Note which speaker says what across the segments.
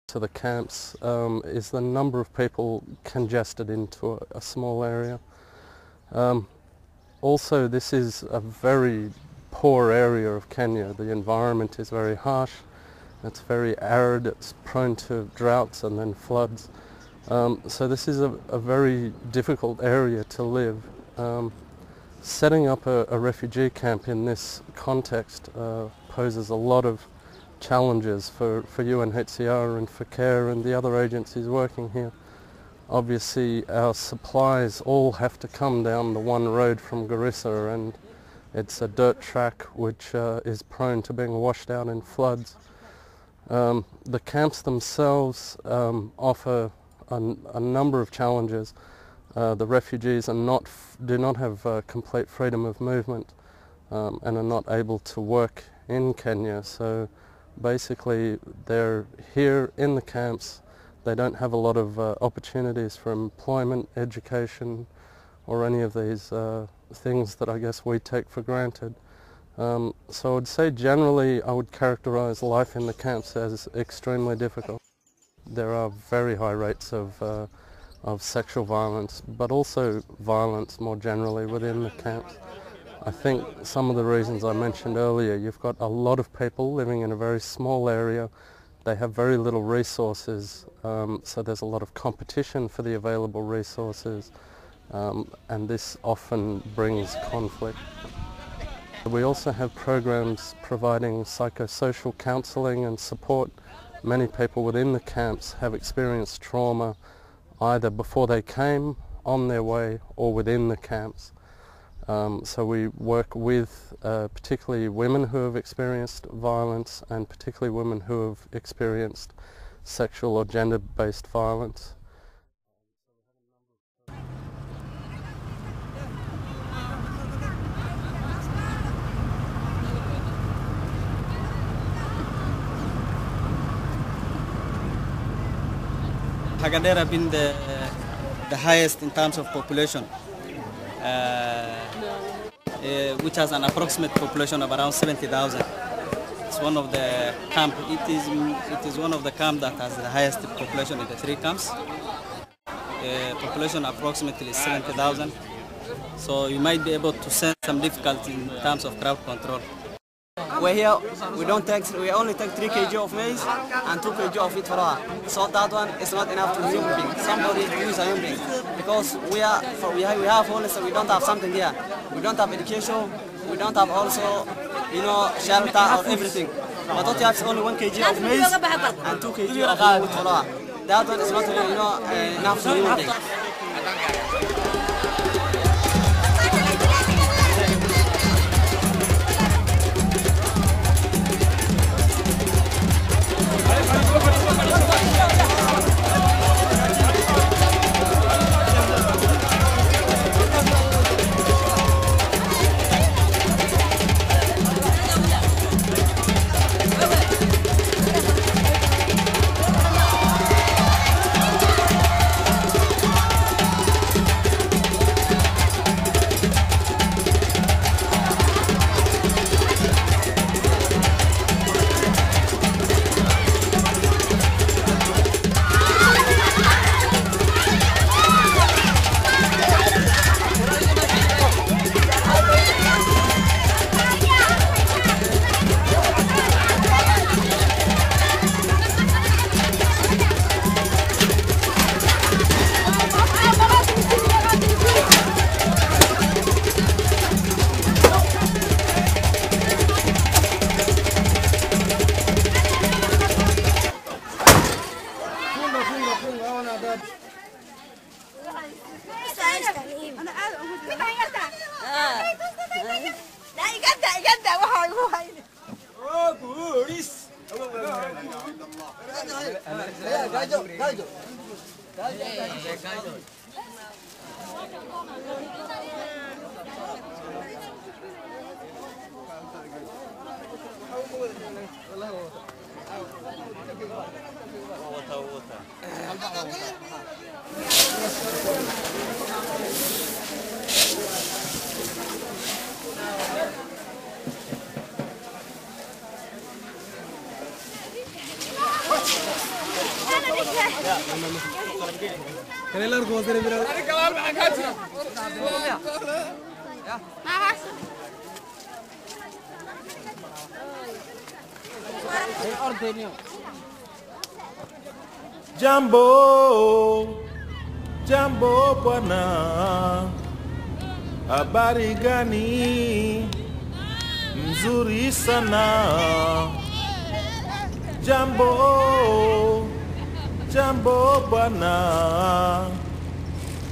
Speaker 1: To the camps is the number of people congested into a small area. Also, this is a very poor area of Kenya. The environment is very harsh, it's very arid, it's prone to droughts and then floods. So this is a very difficult area to live. Setting up a refugee camp in this context poses a lot of challenges for UNHCR and for CARE and the other agencies working here. Obviously our supplies all have to come down the one road from Garissa, and it's a dirt track which is prone to being washed out in floods. The camps themselves offer a number of challenges. The refugees do not have complete freedom of movement and are not able to work in Kenya. So basically they're here in the camps. They don't have a lot of opportunities for employment, education, or any of these things that I guess we take for granted. So I would say generally I would characterize life in the camps as extremely difficult. There are very high rates of sexual violence, but also violence more generally within the camps. I think some of the reasons I mentioned earlier, you've got a lot of people living in a very small area. They have very little resources, so there's a lot of competition for the available resources, and this often brings conflict. We also have programs providing psychosocial counselling and support. Many people within the camps have experienced trauma either before they came, on their way, or within the camps. So we work with particularly women who have experienced violence, and particularly women who have experienced sexual or gender-based violence.
Speaker 2: Hagadera being the highest in terms of population, which has an approximate population of around 70,000. It's one of the camp. It is one of the camps that has the highest population in the three camps. Population approximately 70,000. So you might be able to sense some difficulty in terms of crowd control.
Speaker 3: We're here, we only take 3 kg of maize and 2 kg of wheat flour. So that one is not enough to human being. Somebody use a human being. Because we have homeless, we don't have something here. We don't have education, we don't have also, shelter or everything. But what you have is only 1 kg of maize and 2 kg of wheat flour. That one is not enough to human being.
Speaker 4: Jambo, jambo bwana, habari gani? Mzuri sana. Jambo, jambo bwana,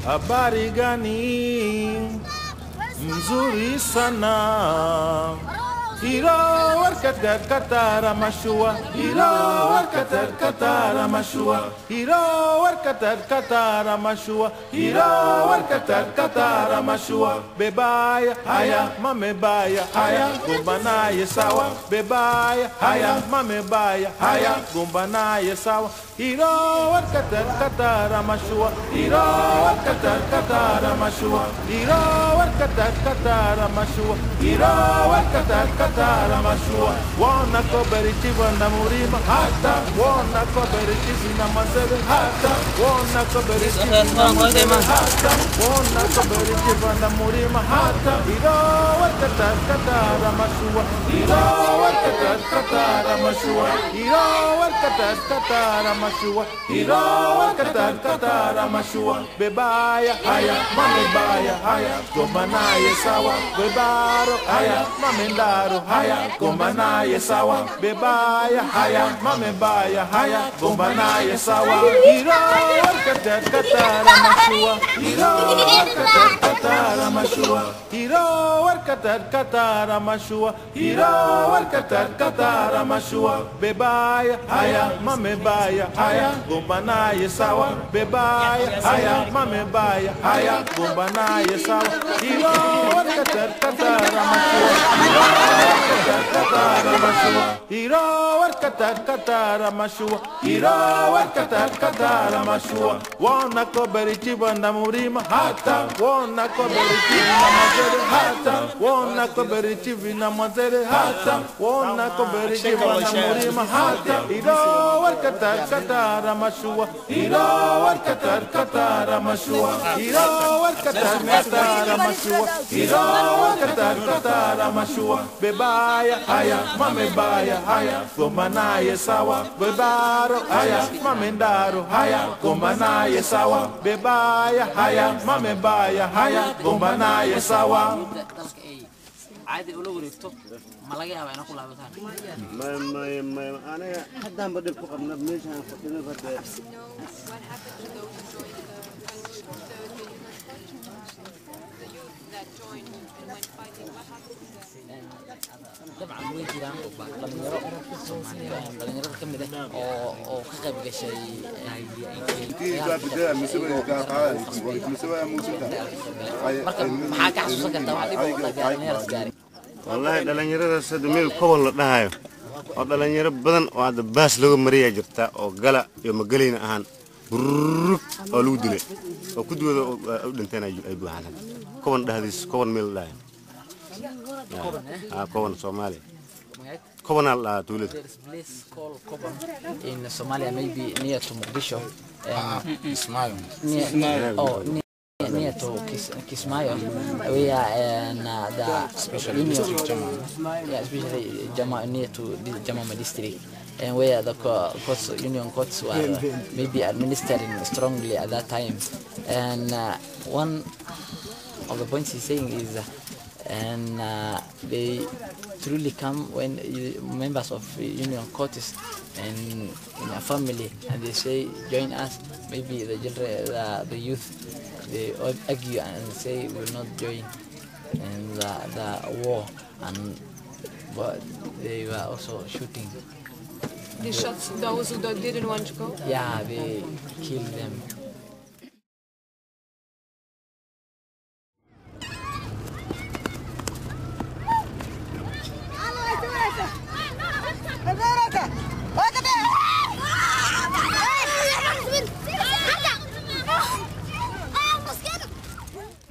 Speaker 4: habari gani? Mzuri sana. Hiro warkat katara mashua, hiro warkat katara mashua, hiro warkat katara mashua, hiro warkat katara mashua. Bebaya haya mame baya haya gumbana yesawa, bebaya haya mame baya haya gumbana yesawa. Hiro warkat katara mashua, hiro warkat katara mashua, hiro warkat katara mashua, hiro warkat katara mashua. Wana koberiti vanda murima hata, wana koberiti zina mazebe hata, wana koberiti zina mazebe hata, wana koberiti vanda murima hata. Hiro warkat katara mashua, hiro warkat katara mashua, hiro warkat katara mashua, hiro warkat katara mashua. Bebaya haya mame baya haya gombana yesawa, bebaro haya mame ndaro haya gombana yesawa, bebaya haya mame baya haya gombana yesawa. Hiro warkat katara mashua, hiro warkat katara mashua, hiro warkat katara mashua, hiro warkat katara mashua. Bebaya haya mame baya haya gombana yesawa, bebaya haya mame baya haya gombana yesawa. Hiro warkat katara mashua, hiro warkat katara mashua, hiro warkat katara mashua. Wana koberiti vanda murima hata, wana koberiti vina mazere hata, wana koberiti vina mazere hata, wana koberiti vanda murima hata. Hiro warkat katara mashua, hiro warkat katara mashua, hiro warkat katara mashua, hiro warkat katara mashua. Bebaya haya mame baya haya gombana yesawa, bebaro haya mame ndaro haya gombana yesawa, bebaya haya mame baya haya gombana yesawa.
Speaker 5: عادي ولو ريفتو ما لقى أنا كل هذا
Speaker 6: ما أنا حتى بدي فقدنا بنيشان فقدنا بدي
Speaker 5: طبعا مو جيران لما يروح لما يروح كم ده أو خب شيء
Speaker 6: كي بدأ مسوي كذا مسوي
Speaker 5: حاجة حسوسة كده واحد
Speaker 6: والله دلنيرة سدميل كول لهاي ودلنيرة بدن وعد باس لو مريا جرتا أو جلا يوم جلين أهان برك أولودله أو كدو دنتنا أيبو هذا كون ده هذا كون ميل لاي كون Somali. Koban al Tulid.
Speaker 5: There is a place called Koban in Somalia, maybe near to Mogadishu.
Speaker 7: Kismayo.
Speaker 5: Near to Kismayo. We are in the
Speaker 7: especially
Speaker 5: especially Jama near to the Jamama district, and where the courts, union courts were maybe administering strongly at that time. And one of the points he's saying is. And they truly come when members of union courts and in a family, and they say join us. Maybe the children, the youth, they argue and say we will not join in the war, and but they were also shooting.
Speaker 8: They shot those who didn't want to go?
Speaker 5: Yeah, they killed them.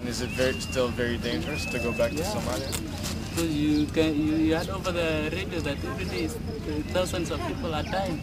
Speaker 7: Is it still very dangerous to go back to Somalia?
Speaker 2: Because you heard over the radio that every day thousands of people are dying.